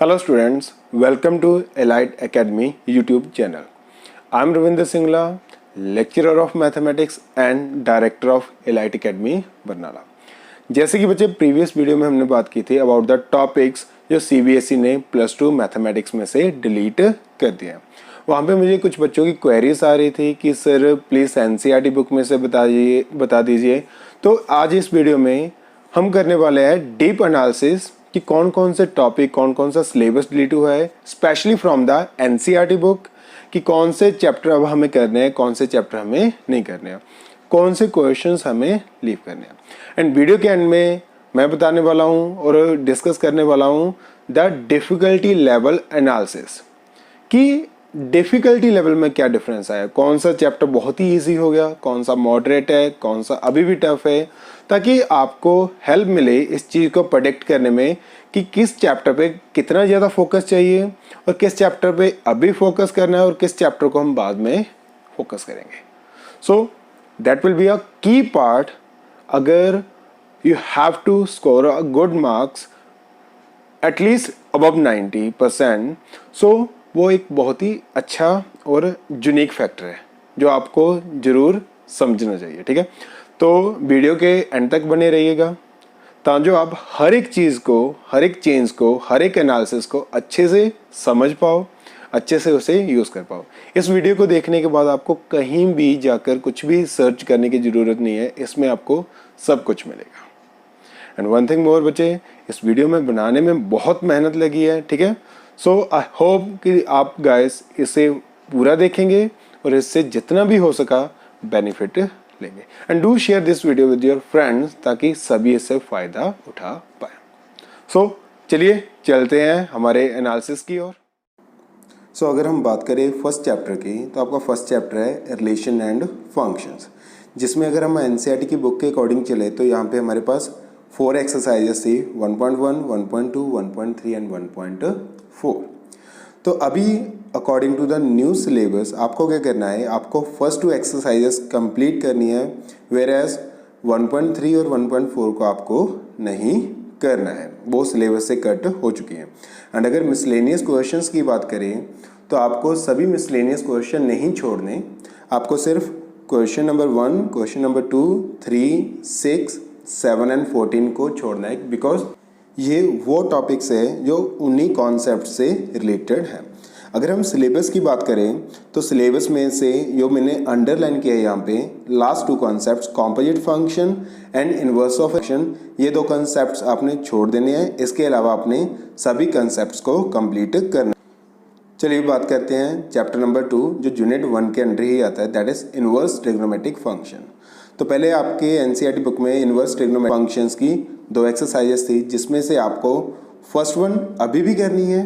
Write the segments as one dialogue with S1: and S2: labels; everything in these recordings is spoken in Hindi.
S1: Hello students, welcome to Elite Academy YouTube channel. I am Ravinder Singla, lecturer of mathematics and director of Elite Academy Barnala. जैसे कि बच्चे प्रीवियस वीडियो में हमने बात की थी अबाउट द टॉपिक्स जो सीबीएसई ने +2 मैथमेटिक्स में से डिलीट कर दिए। वहाँ पे मुझे कुछ बच्चों की क्वेरीज आ रही थी कि सर प्लीज़ एनसीईआरटी बुक में से बता दीजिए। तो आज इस वीडियो में हम करने वाले हैं डीप एनालिसिस कि कौन कौन से टॉपिक कौन कौन सा सिलेबस डिलीट हुआ है specially from the NCERT book, कि कौन से चैप्टर अब हमें करने हैं, कौन से चैप्टर हमें नहीं करने हैं, कौन से क्वेश्चंस हमें लीव करने हैं। एंड वीडियो के एंड में मैं बताने वाला हूँ और डिस्कस करने वाला हूँ द डिफ़िकल्टी लेवल एनालिसिस कि डिफ़िकल्टी लेवल में क्या डिफरेंस आया, कौन सा चैप्टर बहुत ही इजी हो गया, कौन सा मॉडरेट है, कौन सा अभी भी टफ है, ताकि आपको हेल्प मिले इस चीज़ को प्रेडिक्ट करने में कि किस चैप्टर पे कितना ज़्यादा फोकस चाहिए और किस चैप्टर पे अभी फोकस करना है और किस चैप्टर को हम बाद में फोकस करेंगे। So that will be a key part अगर you have to score a good marks at least above 90%। सो वो एक बहुत ही अच्छा और यूनिक फैक्टर है जो आपको ज़रूर समझना चाहिए। ठीक है, तो वीडियो के एंड तक बने रहिएगा ताकि आप हर एक चीज़ को, हर एक चेंज को, हर एक एनालिसिस को अच्छे से समझ पाओ, अच्छे से उसे यूज़ कर पाओ। इस वीडियो को देखने के बाद आपको कहीं भी जाकर कुछ भी सर्च करने की ज़रूरत नहीं है, इसमें आपको सब कुछ मिलेगा। एंड वन थिंग मोर बच्चे, इस वीडियो में बनाने में बहुत मेहनत लगी है। ठीक है, सो आई होप कि आप गाइस इसे पूरा देखेंगे और इससे जितना भी हो सका बेनिफिट लेंगे। And do share this video with your friends ताकि सभी इससे फ़ायदा उठा पाए। सो चलिए चलते हैं हमारे एनालिसिस की ओर। सो अगर हम बात करें फर्स्ट चैप्टर की तो आपका फर्स्ट चैप्टर है रिलेशन एंड फंक्शंस, जिसमें अगर हम एनसीईआरटी की बुक के अकॉर्डिंग चले तो यहाँ पे हमारे पास 4 एक्सरसाइजेस थी, 1.1, 1.2, 1.3 एंड 1.4। तो अभी according to the new syllabus आपको क्या करना है, आपको फर्स्ट 2 एक्सरसाइजेस कंप्लीट करनी है, वेयर एज 1.3 और 1.4 को आपको नहीं करना है, वो सिलेबस से कट हो चुकी हैं। एंड अगर मिसलेनियस क्वेश्चंस की बात करें तो आपको सभी मिसलेनियस क्वेश्चन नहीं छोड़ने, आपको सिर्फ question number 1, question number 2, 3, 6, 7 and 14 को छोड़ना है, बिकॉज ये वो टॉपिक्स है जो उन्हीं कॉन्सेप्ट से रिलेटेड है। अगर हम सिलेबस की बात करें तो सिलेबस में से जो मैंने अंडरलाइन किया है यहाँ पे, last 2 concepts composite function and inverse of function, ये 2 कॉन्सेप्ट्स आपने छोड़ देने हैं। इसके अलावा आपने सभी कॉन्सेप्ट्स को कंप्लीट करना। चलिए बात करते हैं चैप्टर नंबर 2 जो यूनिट 1 के अंडर ही आता है, that is inverse trigonometric function. तो पहले आपके एनसीईआरटी बुक में इनवर्स ट्रिग्नोमेट्रिक फंक्शंस की 2 एक्सरसाइजेस थी, जिसमें से आपको फर्स्ट 1 अभी भी करनी है,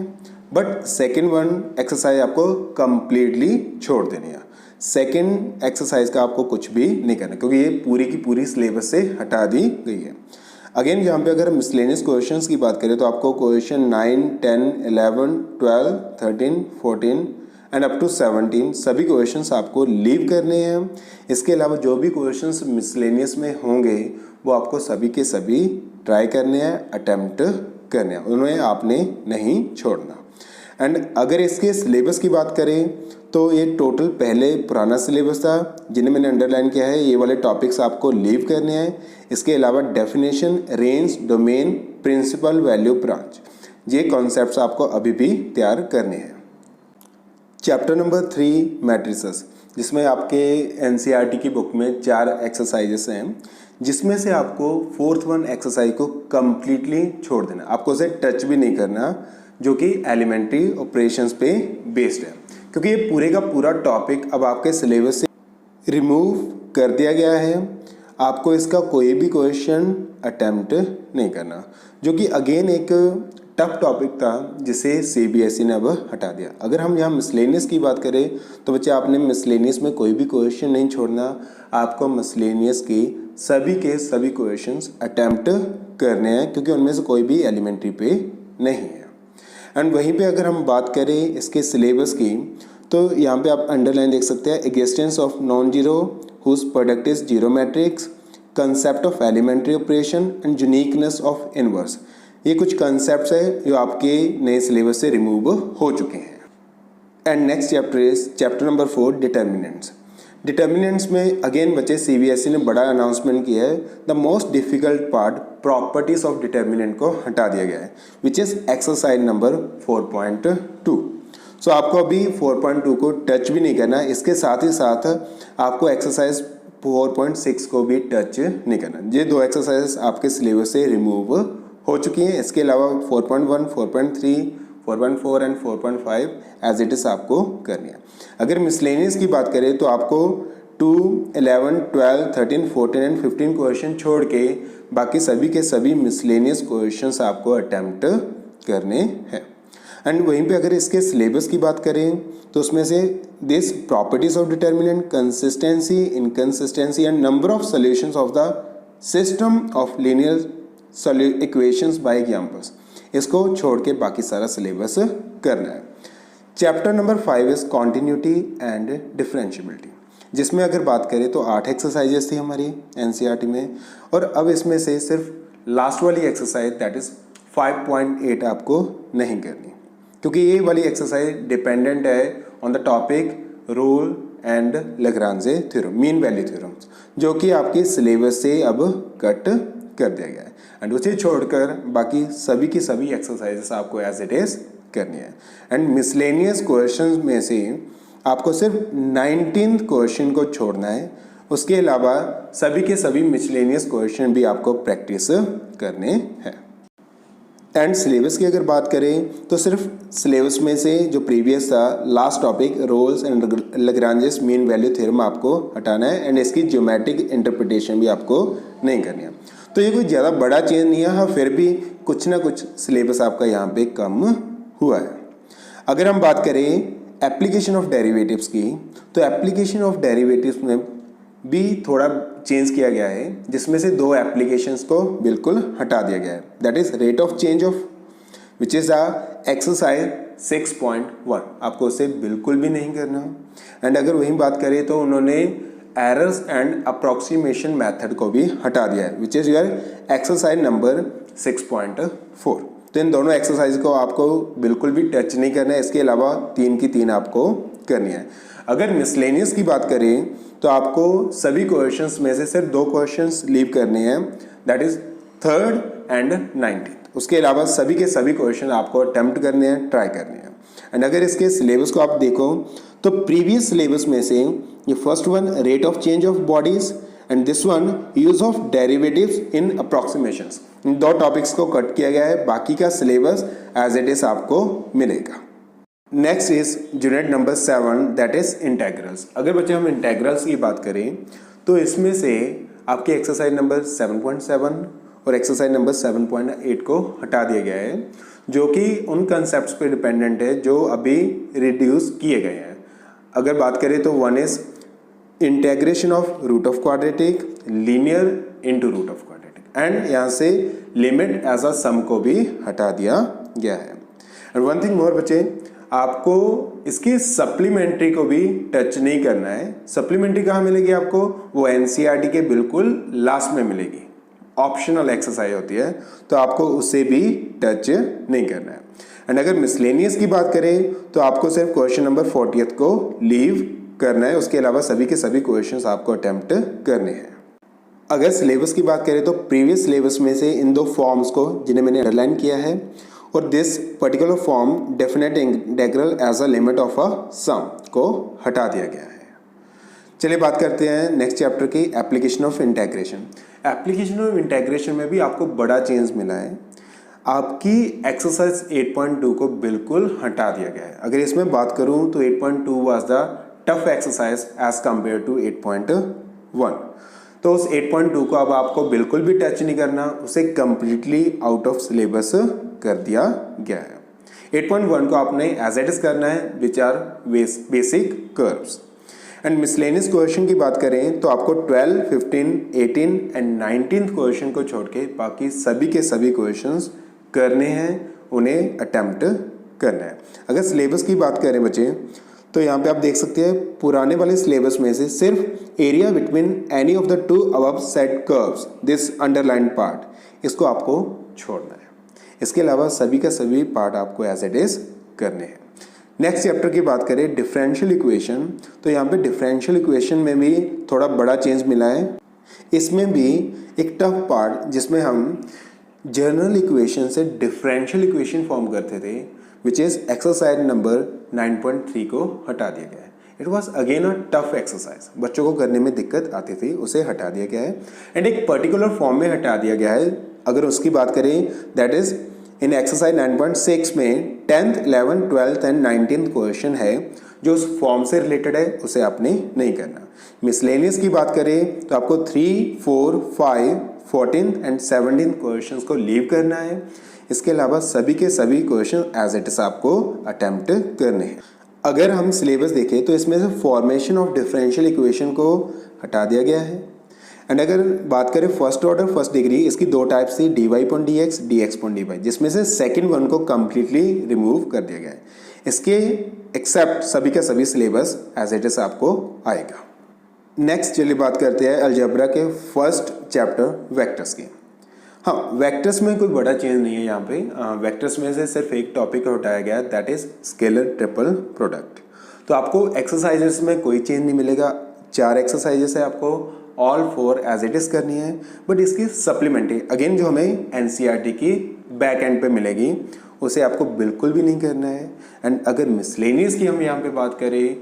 S1: बट सेकेंड 1 एक्सरसाइज आपको कंप्लीटली छोड़ देनी है। सेकेंड एक्सरसाइज का आपको कुछ भी नहीं करना क्योंकि ये पूरी की पूरी सिलेबस से हटा दी गई है। अगेन यहाँ पे अगर मिसलेनियस क्वेश्चंस की बात करें तो आपको क्वेश्चन 9, 10, 11, 12, 13, 14 एंड अप टू 17 सभी क्वेश्चंस आपको लीव करने हैं। इसके अलावा जो भी क्वेश्चंस मिसलेनियस में होंगे वो आपको सभी के सभी ट्राई करने हैं, अटेम्प्ट करने हैं, उन्हें आपने नहीं छोड़ना। एंड अगर इसके सिलेबस की बात करें तो ये टोटल पहले पुराना सिलेबस था जिन्हें मैंने अंडरलाइन किया है, ये वाले टॉपिक्स आपको लीव करने हैं। इसके अलावा definition, range, domain, principal, value, branch, ये कॉन्सेप्ट्स आपको अभी भी तैयार करने हैं। चैप्टर नंबर 3 मैट्रिसेस, जिसमें आपके एनसीईआरटी की बुक में 4 एक्सरसाइजेस हैं, जिसमें से आपको 4th 1 एक्सरसाइज को कम्प्लीटली छोड़ देना, आपको उसे टच भी नहीं करना, जो कि एलिमेंट्री ऑपरेशंस पे बेस्ड है, क्योंकि ये पूरे का पूरा टॉपिक अब आपके सिलेबस से रिमूव कर दिया गया है। आपको इसका कोई भी क्वेश्चन अटेम्प्ट नहीं करना, जो कि अगेन एक टफ टॉपिक था जिसे सीबीएसई ने अब हटा दिया। अगर हम यहाँ मिसलेनियस की बात करें तो बच्चे आपने मिसलेनियस में कोई भी क्वेश्चन नहीं छोड़ना, आपको मिसलेनियस के सभी क्वेश्चंस अटेम्प्ट करने हैं, क्योंकि उनमें से कोई भी एलिमेंट्री पे नहीं है। एंड वहीं पे अगर हम बात करें इसके सिलेबस की तो यहाँ पे आप अंडरलाइन देख सकते हैं, existence of non zero whose product is zero matrix, concept of elementary operation and uniqueness of inverse. ये कुछ कंसेप्ट्स है जो आपके नए सिलेबस से रिमूव हो चुके हैं। And next chapter is chapter number 4 determinants. Determinants में अगेन बच्चे सीबीएसई ने बड़ा अनाउंसमेंट किया है, the most difficult part properties of determinant को हटा दिया गया है, विच इज एक्सरसाइज नंबर 4.2। सो आपको अभी 4.2 को टच भी नहीं करना, इसके साथ ही साथ आपको एक्सरसाइज 4.6 को भी टच नहीं करना। ये दो एक्सरसाइज आपके सिलेबस से रिमूव हो चुकी हैं। इसके अलावा 4.1, 4.3, 4.4 एंड 4.5 एज इट इज़ आपको करनी है। अगर मिसलेनियस की बात करें तो आपको 2, 11, 12, 13, 14 एंड 15 क्वेश्चन छोड़ के बाकी सभी के सभी मिसलेनियस क्वेश्चंस आपको अटेम्प्ट करने हैं। एंड वहीं पे अगर इसके सिलेबस की बात करें तो उसमें से this properties of determinant, consistency, inconsistency and number of solutions of the system of linear equations bye examples, इसको छोड़ के बाकी सारा सिलेबस करना है। Chapter number 5 is continuity and differentiability, जिसमें अगर बात करें तो 8 एक्सरसाइजेस थी हमारी एनसीईआरटी में, और अब इसमें से सिर्फ लास्ट वाली एक्सरसाइज दैट इज 5.8 आपको नहीं करनी, क्योंकि ये वाली एक्सरसाइज डिपेंडेंट है on the topic Rolle and Lagrange theorem, mean value theorems, जो कि आपके सिलेबस से अब कट कर दिया गया है। एंड उसे छोड़कर बाकी सभी की सभी एक्सरसाइजेस आपको एज इट इज करनी है। एंड मिसलेनियस क्वेश्चंस में से आपको सिर्फ 19th क्वेश्चन को छोड़ना है, उसके अलावा सभी के सभी मिसलेनियस क्वेश्चन भी आपको प्रैक्टिस करने हैं। एंड सिलेबस की अगर बात करें तो सिर्फ सिलेबस में से जो प्रीवियस था last topic Rolle's and Lagrange's mean value theorem आपको हटाना है, एंड इसकी ज्योमेट्रिक इंटरप्रिटेशन भी आपको नहीं करनी है। तो ये कोई ज़्यादा बड़ा चेंज नहीं है, हाँ फिर भी कुछ ना कुछ सिलेबस आपका यहाँ पे कम हुआ है। अगर हम बात करें एप्लीकेशन ऑफ डेरिवेटिव्स की, तो एप्लीकेशन ऑफ डेरिवेटिव्स में भी थोड़ा चेंज किया गया है, जिसमें से 2 एप्लीकेशंस को बिल्कुल हटा दिया गया है, that is rate of change of which is exercise 6.1, आपको उसे बिल्कुल भी नहीं करना। एंड अगर वहीं बात करें तो उन्होंने एरर्स एंड अप्रोक्सीमेशन मेथड को भी हटा दिया है, which is your exercise number 6.4। तो इन दोनों एक्सरसाइज को आपको बिल्कुल भी टच नहीं करना है, इसके अलावा 3 की 3 आपको करनी है। अगर मिसलेनियस की बात करें तो आपको सभी क्वेश्चंस में से सिर्फ 2 क्वेश्चंस लीव करने हैं, that is 3rd and 19th। उसके अलावा सभी के सभी क्वेश्चन आपको अटेम्प्ट करने हैं, ट्राई करने हैं। एंड अगर इसके सिलेबस को आप देखो तो प्रीवियस सिलेबस में से ये first one rate of change of bodies and this one use of derivatives in approximations, in 2 topics को कट किया गया है, बाकी का सिलेबस एज इट इज आपको मिलेगा। Next is unit number 7 that is integrals. अगर बच्चे हम इंटेग्रल्स की बात करें तो इसमें से आपके एक्सरसाइज नंबर 7.7 और एक्सरसाइज नंबर 7.8 को हटा दिया गया है, जो कि उन कंसेप्ट्स पे डिपेंडेंट है जो अभी रिड्यूस किए गए हैं। अगर बात करें तो 1 is integration of root of quadratic, linear into root of quadratic, and यहाँ से लिमिट एज अ सम को भी हटा दिया गया है। एंड वन थिंग मोर बच्चे, आपको इसकी सप्लीमेंट्री को भी टच नहीं करना है। सप्लीमेंट्री कहाँ मिलेगी आपको? वो एनसीईआरटी के बिल्कुल लास्ट में मिलेगी, ऑप्शनल एक्सरसाइज होती है, तो आपको उसे भी टच नहीं करना है। एंड अगर मिसलेनियस की बात करें तो आपको सिर्फ क्वेश्चन नंबर 40th को लीव करना है, उसके अलावा सभी के सभी क्वेश्चंस आपको अटेम्प्ट करने हैं। अगर सिलेबस की बात करें तो प्रीवियस सिलेबस में से इन 2 फॉर्म्स को जिन्हें मैंने अंडरलाइन किया है, और this particular form definite integral as a limit of a sum को हटा दिया गया है। चलिए बात करते हैं नेक्स्ट चैप्टर की, application of integration. Application of integration में भी आपको बड़ा चेंज मिला है, आपकी एक्सरसाइज 8.2 को बिल्कुल हटा दिया गया है। अगर इसमें बात करूं तो 8.2 was the tough exercise as compare to 8.1, तो उस 8.2 को अब आपको बिल्कुल भी टच नहीं करना, उसे कंप्लीटली आउट ऑफ सिलेबस कर दिया गया है। 8.1 को आपने एज इट इज करना है, which are basic curves. And miscellaneous question की बात करें तो आपको 12, 15, 18 एंड 19th क्वेश्चन को छोड़ के बाकी सभी के सभी क्वेश्चंस करने हैं, उन्हें अटेम्प्ट करना है। अगर सिलेबस की बात करें बच्चे तो यहाँ पे आप देख सकते हैं पुराने वाले सिलेबस में से सिर्फ area between any of the 2 above set curves, this underline part, इसको आपको छोड़ना है। इसके अलावा सभी का सभी पार्ट आपको एज इट इज करने हैं। नेक्स्ट चैप्टर की बात करें डिफरेंशियल इक्वेशन, तो यहाँ पे डिफरेंशियल इक्वेशन में भी थोड़ा बड़ा चेंज मिला है। इसमें भी एक टफ पार्ट जिसमें हम जनरल इक्वेशन से डिफरेंशियल इक्वेशन फॉर्म करते थे, विच इज़ एक्सरसाइज नंबर 9.3 को हटा दिया गया है। It was again a tough exercise, बच्चों को करने में दिक्कत आती थी, उसे हटा दिया गया है एंड एक पर्टिकुलर फॉर्म में हटा दिया गया है। अगर उसकी बात करें दैट इज इन एक्सरसाइज 9.6 में 10th, 11th, 12th and 19th question है जो उस फॉर्म से रिलेटेड है, उसे आपने नहीं करना। मिसलेनियस की बात करें तो आपको 3, 4, 5, 14th एंड 17th क्वेश्चंस को लीव करना है। इसके अलावा सभी के सभी क्वेश्चन एज इट इज आपको अटेम्प्ट करने हैं। अगर हम सिलेबस देखें तो इसमें से फॉर्मेशन ऑफ डिफरेंशियल इक्वेशन को हटा दिया गया है एंड अगर बात करें फर्स्ट ऑर्डर फर्स्ट डिग्री, इसकी दो टाइप्स थी, dy/dx, dx/dy, जिसमें से सेकंड वन को कम्प्लीटली रिमूव कर दिया गया है। इसके एक्सेप्ट सभी का सभी सिलेबस एज इट इज आपको आएगा। नेक्स्ट चलिए बात करते हैं अलजेब्रा के फर्स्ट चैप्टर वेक्टर्स के। हाँ, वेक्टर्स में कोई बड़ा चेंज नहीं है यहाँ पे। वेक्टर्स में से सिर्फ एक टॉपिक हटाया गया है, that is scalar triple product. तो आपको एक्सरसाइजेस में कोई चेंज नहीं मिलेगा। 4 एक्सरसाइजेस है, आपको ऑल 4 एज इट इज करनी है, बट इसकी सप्लीमेंट्री अगेन जो हमें एनसीईआरटी की बैक एंड पे मिलेगी उसे आपको बिल्कुल भी नहीं करना है। एंड अगर मिसलेनियस की हम यहाँ पे बात करें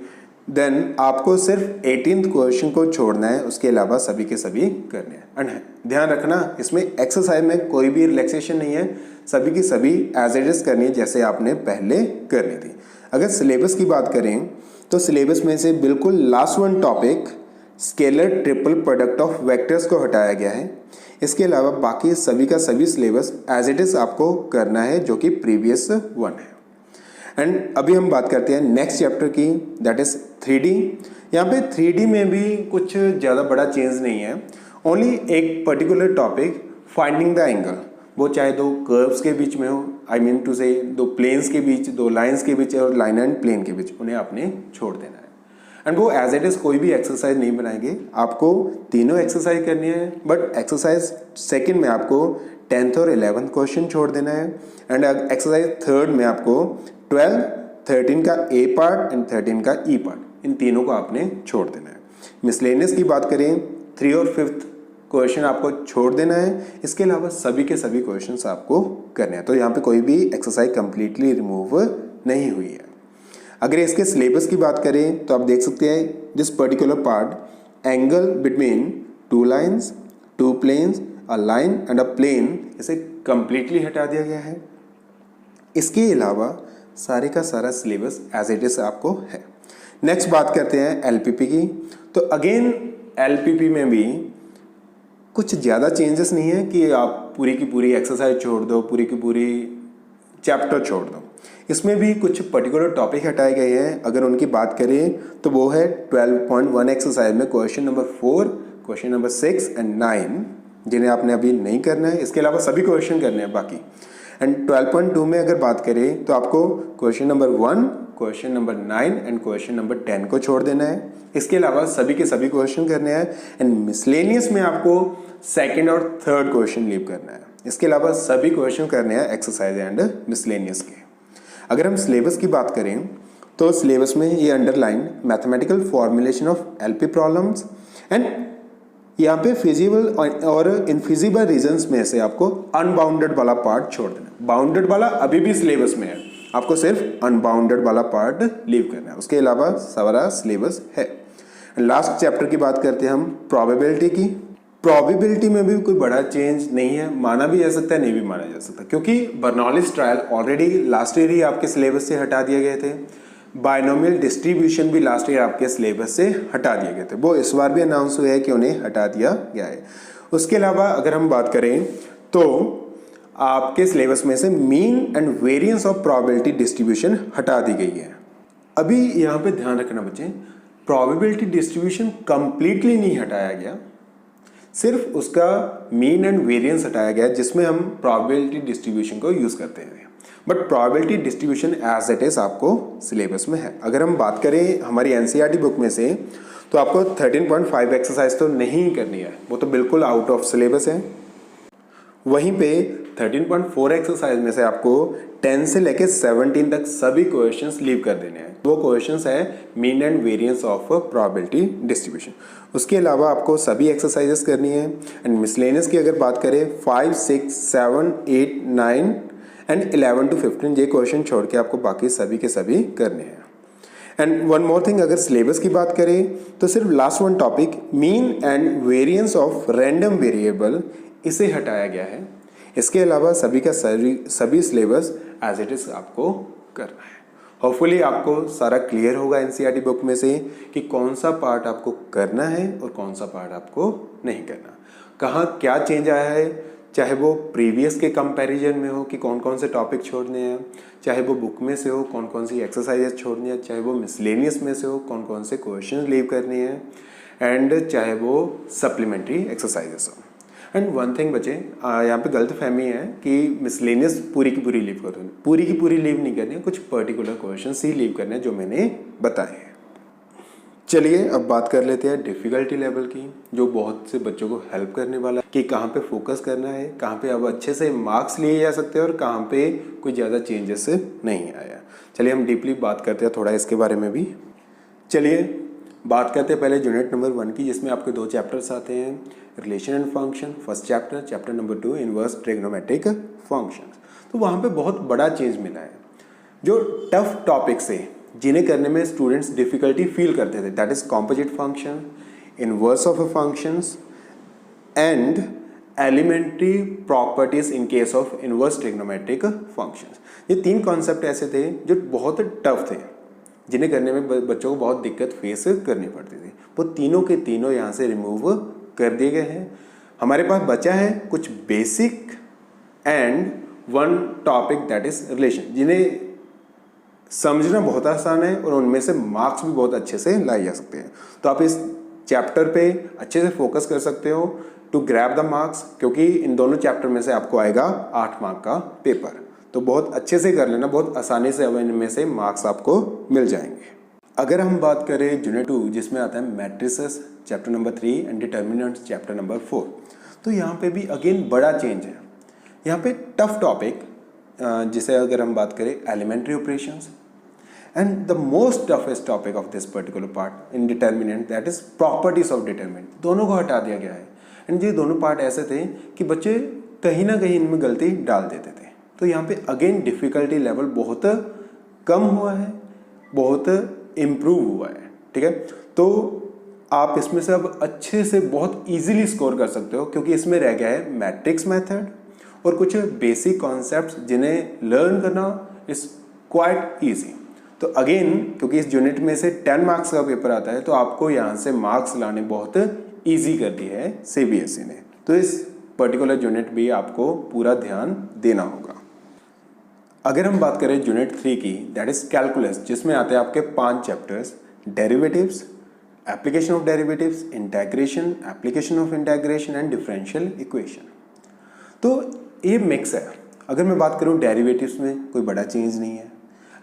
S1: देन आपको सिर्फ 18th क्वेश्चन को छोड़ना है, उसके अलावा सभी के सभी करने हैं। एंड ध्यान रखना इसमें एक्सरसाइज में कोई भी रिलैक्सेशन नहीं है, सभी की सभी एज इट इज करनी है जैसे आपने पहले करनी थी। अगर सिलेबस की बात करें तो सिलेबस में से बिल्कुल last one topic scalar triple product of vectors को हटाया गया है। इसके अलावा बाकी सभी का सभी सिलेबस एज इट इज आपको करना है जो कि प्रीवियस वन है। एंड अभी हम बात करते हैं नेक्स्ट चैप्टर की, दैट इज 3D। यहाँ पे 3D में भी कुछ ज़्यादा बड़ा चेंज नहीं है, ओनली एक particular topic finding the angle, वो चाहे दो कर्व्स के बीच में हो, आई मीन टू से दो प्लेन्स के बीच, दो लाइंस के बीच और लाइन एंड प्लेन के बीच, उन्हें आपने छोड़ देना है। एंड वो एज इट इज कोई भी एक्सरसाइज नहीं बनाएंगे, आपको तीनों एक्सरसाइज करनी है, बट एक्सरसाइज सेकंड में आपको 10th और 11th क्वेश्चन छोड़ देना है एंड एक्सरसाइज थर्ड में आपको 12, 13 का ए पार्ट एंड 13 का ई पार्ट, इन तीनों को आपने छोड़ देना है। मिसलेनियस की बात करें 3 और 5th क्वेश्चन आपको छोड़ देना है, इसके अलावा सभी के सभी क्वेश्चंस आपको करने हैं। तो यहाँ पे कोई भी एक्सरसाइज कंप्लीटली रिमूव नहीं हुई है। अगर इसके सिलेबस की बात करें तो आप देख सकते हैं this particular part angle between 2 lines, 2 planes, a line and a plane, इसे कंप्लीटली हटा दिया गया है। इसके अलावा सारे का सारा सिलेबस एज इट इज आपको है। नेक्स्ट बात करते हैं एलपीपी की। तो अगेन एलपीपी में भी कुछ ज़्यादा चेंजेस नहीं है कि आप पूरी की पूरी एक्सरसाइज छोड़ दो, पूरी की पूरी चैप्टर छोड़ दो। इसमें भी कुछ पर्टिकुलर टॉपिक हटाए गए हैं। अगर उनकी बात करें तो वो है 12.1 एक्सरसाइज में question number 4, question number 6 and 9, जिन्हें आपने अभी नहीं करना है। इसके अलावा सभी क्वेश्चन करने हैं बाकी। एंड 12.2 में अगर बात करें तो आपको question number 1, question number 9 and question number 10 को छोड़ देना है। इसके अलावा सभी के सभी क्वेश्चन करने हैं। एंड मिसलेनियस में आपको सेकंड और थर्ड क्वेश्चन लीव करना है। इसके अलावा सभी क्वेश्चन करने हैं एक्सरसाइज एंड मिसलेनियस के। अगर हम सिलेबस की बात करें तो सिलेबस में ये underline mathematical formulation of LP problems and यहाँ पे फिजिबल और इनफिजिबल रीजंस में से आपको अनबाउंडेड वाला पार्ट छोड़ देना। बाउंडेड वाला अभी भी सिलेबस में है, आपको सिर्फ अनबाउंडेड वाला पार्ट लीव करना है। उसके अलावा सारा सिलेबस है। लास्ट चैप्टर की बात करते हैं हम प्रोबेबिलिटी की। प्रोबेबिलिटी में भी कोई बड़ा चेंज नहीं है, माना भी जा सकता है, नहीं भी माना जा सकता, क्योंकि Bernoulli's trial already last year ही आपके सिलेबस से हटा दिए गए थे। बायनोमियल डिस्ट्रीब्यूशन भी लास्ट ईयर आपके सिलेबस से हटा दिए गए थे, वो इस बार भी अनाउंस हुआ है कि उन्हें हटा दिया गया है। उसके अलावा अगर हम बात करें तो आपके सिलेबस में से mean and variance of probability distribution हटा दी गई है। अभी यहाँ पे ध्यान रखना बच्चे, प्रोबेबिलिटी डिस्ट्रीब्यूशन कंप्लीटली नहीं हटाया गया, सिर्फ उसका मीन एंड वेरिएंस हटाया गया जिसमें हम प्रोबेबिलिटी डिस्ट्रीब्यूशन को यूज करते हैं। But probability distribution as it is आपको सिलेबस में है। अगर हम बात करें हमारी एनसीईआरटी बुक में से तो आपको 13.5 एक्सरसाइज तो नहीं करनी है, वो तो बिल्कुल आउट ऑफ सिलेबस है। वहीं पे 13.4 एक्सरसाइज में से आपको 10 से लेके 17 तक सभी क्वेश्चंस लीव कर देने हैं। वो क्वेश्चंस है mean and variance of probability distribution. उसके अलावा आपको सभी एक्सरसाइजेस करनी है। एंड मिसलेनियस की अगर बात करें 5, 6, 7, 8, 9 एंड 11 to 15 ये क्वेश्चन छोड़ के आपको बाकी सभी के सभी करने हैं। एंड वन मोर थिंग, अगर सिलेबस की बात करें तो सिर्फ last one topic mean and variance of random variable इसे हटाया गया है। इसके अलावा सभी का सभी सिलेबस एज इट इज आपको करना है। होपफुली आपको सारा क्लियर होगा एनसीईआरटी बुक में से कि कौन सा पार्ट आपको करना है और कौन सा पार्ट आपको नहीं करना, कहाँ क्या चेंज आया है, चाहे वो प्रीवियस के कंपैरिजन में हो कि कौन कौन से टॉपिक छोड़ने हैं, चाहे वो बुक में से हो कौन कौन सी एक्सरसाइजेस छोड़नी है, चाहे वो मिसलेनियस में से हो कौन कौन से क्वेश्चन लीव करने हैं, एंड चाहे वो सप्लीमेंट्री एक्सरसाइजेस हो। एंड वन थिंग बचे, यहाँ पे गलत फहमी है कि मिसलेनियस पूरी की पूरी लीव कर दो। पूरी की पूरी लीव नहीं करनी है, कुछ पर्टिकुलर क्वेश्चन ही लीव करने हैं जो मैंने बताए हैं। चलिए अब बात कर लेते हैं डिफ़िकल्टी लेवल की, जो बहुत से बच्चों को हेल्प करने वाला है कि कहाँ पे फोकस करना है, कहाँ पे अब अच्छे से मार्क्स लिए जा सकते हैं और कहाँ पे कोई ज़्यादा चेंजेस नहीं आया। चलिए हम डीपली बात करते हैं थोड़ा इसके बारे में भी। चलिए बात करते हैं पहले यूनिट नंबर 1 की, जिसमें आपके 2 चैप्टर्स आते हैं, relation and function first chapter, chapter number 2 inverse trigonometric functions. तो वहाँ पे बहुत बड़ा चेंज मिला है। जो टफ टॉपिक्स है जिन्हें करने में स्टूडेंट्स डिफिकल्टी फील करते थे, that is composite function, inverse of a functions and elementary properties in case of inverse trigonometric functions. ये 3 कॉन्सेप्ट ऐसे थे जो बहुत टफ थे, जिन्हें करने में बच्चों को बहुत दिक्कत फेस करनी पड़ती थी। वो तीनों के तीनों यहाँ से रिमूव कर दिए गए हैं। हमारे पास बचा है कुछ basic and one topic that is relation, जिन्हें समझना बहुत आसान है और उनमें से मार्क्स भी बहुत अच्छे से लाए जा सकते हैं। तो आप इस चैप्टर पे अच्छे से फोकस कर सकते हो टू ग्रैब द मार्क्स, क्योंकि इन दोनों चैप्टर में से आपको आएगा 8 मार्क का पेपर। तो बहुत अच्छे से कर लेना, बहुत आसानी से अब इनमें से मार्क्स आपको मिल जाएंगे। अगर हम बात करें यूनिट 2 जिसमें आता है matrices chapter number 3 and determinants chapter number 4, तो यहाँ पे भी अगेन बड़ा चेंज है। यहाँ पे टफ टॉपिक जिसे अगर हम बात करें elementary operations, and the most toughest topic of this particular part in determinant, that is properties of determinant, दोनों को हटा दिया गया है। एंड ये दोनों पार्ट ऐसे थे कि बच्चे कहीं ना कहीं इनमें गलती डाल देते थे। तो यहाँ पे अगेन डिफ़िकल्टी लेवल बहुत कम हुआ है, बहुत इम्प्रूव हुआ है। ठीक है, तो आप इसमें से अब अच्छे से बहुत इजीली स्कोर कर सकते हो, क्योंकि इसमें रह गया है मैट्रिक्स मेथड और कुछ बेसिक कॉन्सेप्ट्स जिन्हें लर्न करना इज़ क्वाइट ईजी। तो अगेन क्योंकि इस यूनिट में से 10 मार्क्स का पेपर आता है, तो आपको यहाँ से मार्क्स लाने बहुत ईजी कर दी है सीबीएसई ने। तो इस पर्टिकुलर यूनिट भी आपको पूरा ध्यान देना होगा। अगर हम बात करें यूनिट 3 की, दैट इज कैलकुलस, जिसमें आते हैं आपके 5 chapters, derivatives, application of derivatives, integration, application of integration and differential equation. तो ये मिक्स है। अगर मैं बात करूँ डेरिवेटिव्स में कोई बड़ा चेंज नहीं है।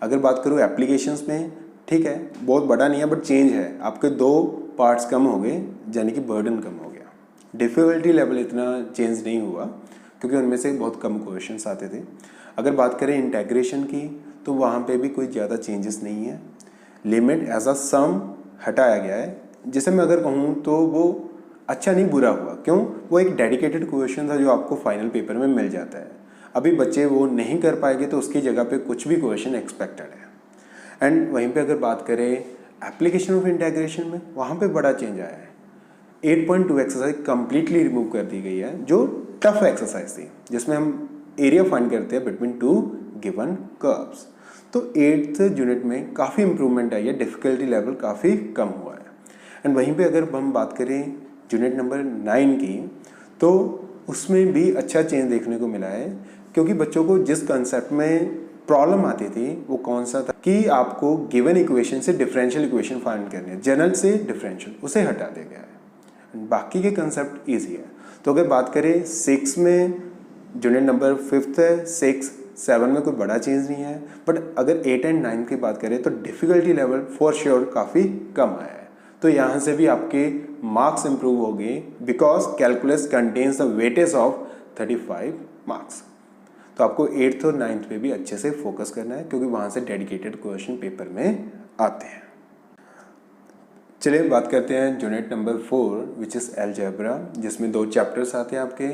S1: अगर बात करूँ एप्लीकेशंस में, ठीक है, बहुत बड़ा नहीं है बट चेंज है। आपके 2 पार्ट्स कम हो गए, यानी कि बर्डन कम हो गया। डिफ़िकल्टी लेवल इतना चेंज नहीं हुआ क्योंकि उनमें से बहुत कम क्वेश्चंस आते थे। अगर बात करें इंटेग्रेशन की, तो वहाँ पे भी कोई ज़्यादा चेंजेस नहीं है। लिमिट एज अ सम हटाया गया है, जिसे मैं अगर कहूँ तो वो अच्छा नहीं बुरा हुआ। क्यों? वो एक डेडिकेटेड क्वेश्चन था जो आपको फाइनल पेपर में मिल जाता है। अभी बच्चे वो नहीं कर पाएंगे तो उसकी जगह पे कुछ भी क्वेश्चन एक्सपेक्टेड है। एंड वहीं पे अगर बात करें एप्लीकेशन ऑफ इंटेग्रेशन में, वहाँ पे बड़ा चेंज आया है। 8.2 एक्सरसाइज कंप्लीटली रिमूव कर दी गई है, जो टफ एक्सरसाइज थी, जिसमें हम एरिया फाइंड करते हैं बिटवीन 2 गिवन कर्व्स। तो 8th यूनिट में काफ़ी इंप्रूवमेंट आई है, डिफ़िकल्टी लेवल काफ़ी कम हुआ है। एंड वहीं पे अगर हम बात करें यूनिट नंबर 9 की, तो उसमें भी अच्छा चेंज देखने को मिला है, क्योंकि बच्चों को जिस कंसेप्ट में प्रॉब्लम आती थी वो कौन सा था कि आपको गिवन इक्वेशन से डिफरेंशियल इक्वेशन फाइंड करनी है, जनरल से डिफरेंशियल, उसे हटा दिया गया है। बाकी के कंसेप्ट ईजी है। तो अगर बात करें 6 में, यूनिट नंबर 5th है, 6, 7 में कोई बड़ा चेंज नहीं है। बट अगर 8 एंड 9 की बात करें तो डिफ़िकल्टी लेवल फॉर श्योर काफ़ी कम आया है। तो यहाँ से भी आपके मार्क्स इंप्रूव हो गए, because calculus contains the weightage of 35 marks. तो आपको 8th और 9th पे भी अच्छे से फोकस करना है, क्योंकि वहाँ से डेडिकेटेड क्वेश्चन पेपर में आते हैं। चलिए बात करते हैं unit number 4 which is algebra, जिसमें 2 चैप्टर्स आते हैं आपके,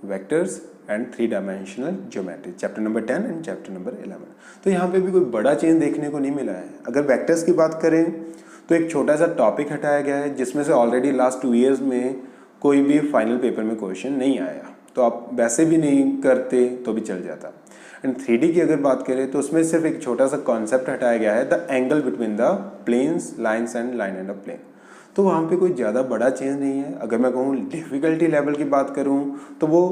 S1: vectors and 3 dimensional geometry, chapter number 10 and chapter number 11। तो यहाँ पे भी कोई बड़ा चेंज देखने को नहीं मिला है। अगर वेक्टर्स की बात करें तो एक छोटा सा टॉपिक हटाया गया है, जिसमें से ऑलरेडी लास्ट 2 ईयर्स में कोई भी फाइनल पेपर में क्वेश्चन नहीं आया, तो आप वैसे भी नहीं करते तो भी चल जाता। एंड 3D की अगर बात करें तो उसमें सिर्फ एक छोटा सा कॉन्सेप्ट हटाया गया है, the angle between the planes, lines and line and a plane. तो वहाँ पे कोई ज़्यादा बड़ा चेंज नहीं है। अगर मैं कहूँ डिफ़िकल्टी लेवल की बात करूँ तो वो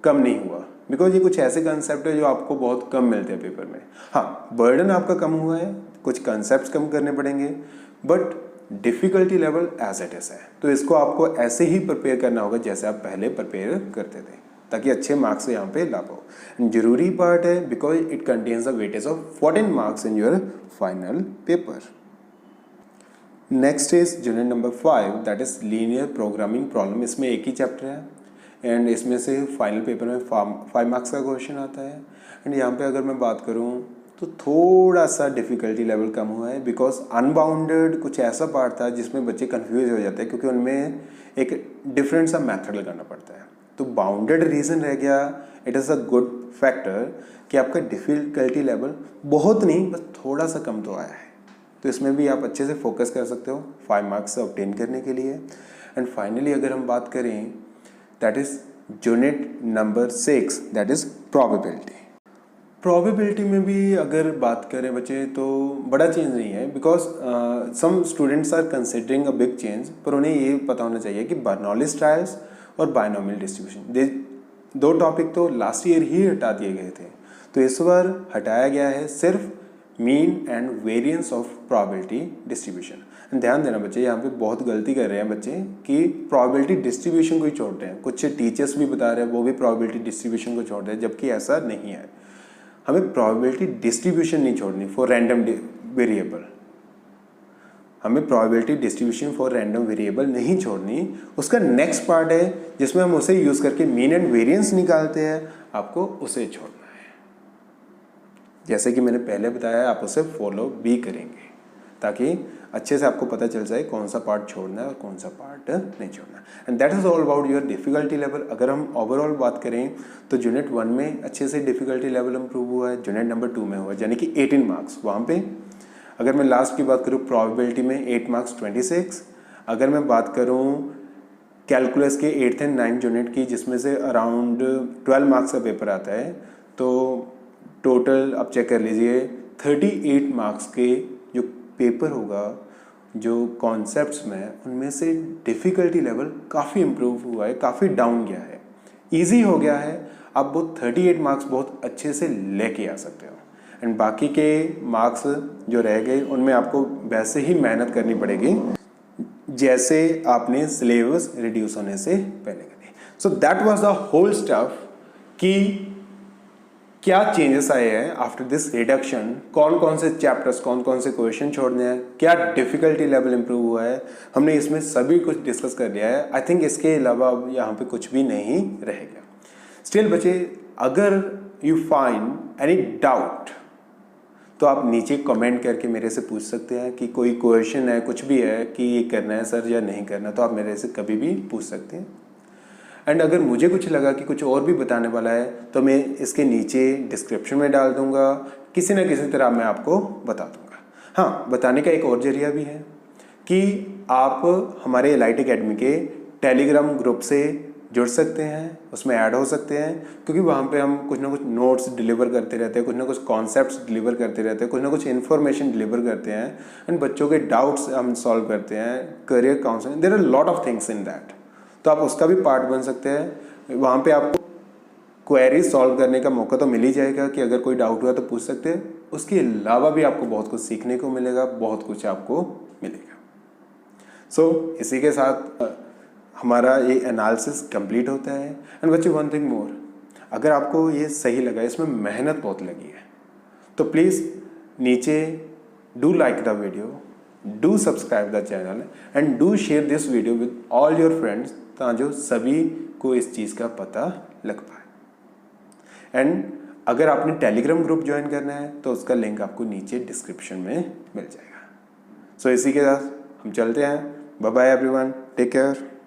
S1: कम नहीं हुआ, बिकॉज ये कुछ ऐसे कंसेप्ट है जो आपको बहुत कम मिलते हैं पेपर में। हाँ, बर्डन आपका कम हुआ है, कुछ कंसेप्ट कम करने पड़ेंगे, but difficulty level as it is है। तो इसको आपको ऐसे ही प्रिपेयर करना होगा जैसे आप पहले प्रिपेयर करते थे, ताकि अच्छे मार्क्स यहाँ पे ला पाओ। जरूरी पार्ट है because it contains the weightage of 14 marks in your final paper. Next is unit number 5 that is linear programming problem. इसमें एक ही चैप्टर है एंड इसमें से फाइनल पेपर में 5 मार्क्स का क्वेश्चन आता है। एंड यहाँ पे अगर मैं बात करूँ तो थोड़ा सा डिफ़िकल्टी लेवल कम हुआ है, बिकॉज अनबाउंडेड कुछ ऐसा पार्ट था जिसमें बच्चे कंफ्यूज हो जाते हैं, क्योंकि उनमें एक डिफरेंट सा मेथड लगाना पड़ता है। तो बाउंडेड रीजन रह गया, it is a good factor कि आपका डिफ़िकल्टी लेवल बहुत नहीं बस थोड़ा सा कम तो आया है। तो इसमें भी आप अच्छे से फोकस कर सकते हो 5 मार्क्स ऑब्टेन करने के लिए। एंड फाइनली अगर हम बात करें that is unit number 6 that is probability. Probability में भी अगर बात करें बच्चे तो बड़ा चेंज नहीं है, because some students are considering a big change, पर उन्हें ये पता होना चाहिए कि बर्नौलीज ट्रायल्स और बायनोमियल डिस्ट्रीब्यूशन 2 टॉपिक तो लास्ट ईयर ही हटा दिए गए थे, तो इस बार हटाया गया है सिर्फ mean and variance of probability distribution. ध्यान देना बच्चे, यहाँ पे बहुत गलती कर रहे हैं बच्चे कि प्रोबेबिलिटी डिस्ट्रीब्यूशन को ही छोड़ रहे हैं। कुछ टीचर्स भी बता रहे हैं वो भी प्रोबेबिलिटी डिस्ट्रीब्यूशन को छोड़ रहे हैं, जबकि ऐसा नहीं है। हमें प्रोबेबिलिटी डिस्ट्रीब्यूशन नहीं छोड़नी फॉर रैंडम वेरिएबल, हमें probability distribution for random variable नहीं छोड़नी। उसका नेक्स्ट पार्ट है जिसमें हम उसे यूज़ करके मीन एंड वेरिएंस निकालते हैं, आपको उसे छोड़ना है। जैसे कि मैंने पहले बताया, आप उसे फॉलो भी करेंगे ताकि अच्छे से आपको पता चल जाए कौन सा पार्ट छोड़ना है और कौन सा पार्ट नहीं छोड़ना। And that is all about your difficulty level. अगर हम ओवरऑल बात करें तो यूनिट 1 में अच्छे से डिफ़िकल्टी लेवल इम्प्रूव हुआ है, यूनिट नंबर 2 में हुआ, यानी कि 18 मार्क्स वहाँ पे। अगर मैं लास्ट की बात करूँ प्रोबेबिलिटी में 8 मार्क्स 26। अगर मैं बात करूँ कैलकुलस के 8th एंड 9th यूनिट की, जिसमें से अराउंड 12 मार्क्स का पेपर आता है, तो टोटल आप चेक कर लीजिए 38 मार्क्स के जो पेपर होगा, जो कॉन्सेप्ट्स में, उनमें से डिफ़िकल्टी लेवल काफ़ी इम्प्रूव हुआ है, काफ़ी डाउन गया है, इजी हो गया है। आप वो 38 मार्क्स बहुत अच्छे से लेके आ सकते हो। एंड बाकी के मार्क्स जो रह गए उनमें आपको वैसे ही मेहनत करनी पड़ेगी जैसे आपने सिलेबस रिड्यूस होने से पहले करी। So that was the whole stuff कि क्या चेंजेस आए हैं आफ्टर दिस रिडक्शन, कौन कौन से चैप्टर्स, कौन कौन से क्वेश्चन छोड़ने हैं, क्या डिफ़िकल्टी लेवल इंप्रूव हुआ है, हमने इसमें सभी कुछ डिस्कस कर लिया है। आई थिंक इसके अलावा अब यहाँ पे कुछ भी नहीं रहेगा। स्टिल बच्चे, अगर यू फाइंड एनी डाउट तो आप नीचे कमेंट करके मेरे से पूछ सकते हैं कि कोई क्वेश्चन है, कुछ भी है कि ये करना है सर या नहीं करना, तो आप मेरे से कभी भी पूछ सकते हैं। एंड अगर मुझे कुछ लगा कि कुछ और भी बताने वाला है तो मैं इसके नीचे डिस्क्रिप्शन में डाल दूंगा, किसी न किसी तरह मैं आपको बता दूंगा। हाँ, बताने का एक और जरिया भी है कि आप हमारे एलाइट एकेडमी के टेलीग्राम ग्रुप से जुड़ सकते हैं, उसमें ऐड हो सकते हैं, क्योंकि वहाँ पे हम कुछ ना कुछ नोट्स डिलीवर करते रहते हैं, कुछ ना कुछ कॉन्सेप्ट्स डिलीवर करते रहते हैं, कुछ ना कुछ इन्फॉर्मेशन डिलीवर करते हैं, एंड बच्चों के डाउट्स हम सॉल्व करते हैं, career counselling, there are lot of things in that. तो आप उसका भी पार्ट बन सकते हैं। वहाँ पे आपको क्वेरी सॉल्व करने का मौका तो मिल ही जाएगा कि अगर कोई डाउट हुआ तो पूछ सकते हैं। उसके अलावा भी आपको बहुत कुछ सीखने को मिलेगा, बहुत कुछ आपको मिलेगा। सो इसी के साथ हमारा ये एनालिसिस कंप्लीट होता है। एंड बच्चे, वन थिंग मोर, अगर आपको ये सही लगा, इसमें मेहनत बहुत लगी है, तो प्लीज़ नीचे do like the video, do subscribe the channel and do share this video with all your friends, ताकि सभी को इस चीज़ का पता लग पाए। एंड अगर आपने टेलीग्राम ग्रुप ज्वाइन करना है तो उसका लिंक आपको नीचे डिस्क्रिप्शन में मिल जाएगा। सो इसी के साथ हम चलते हैं। Bye bye everyone, take care.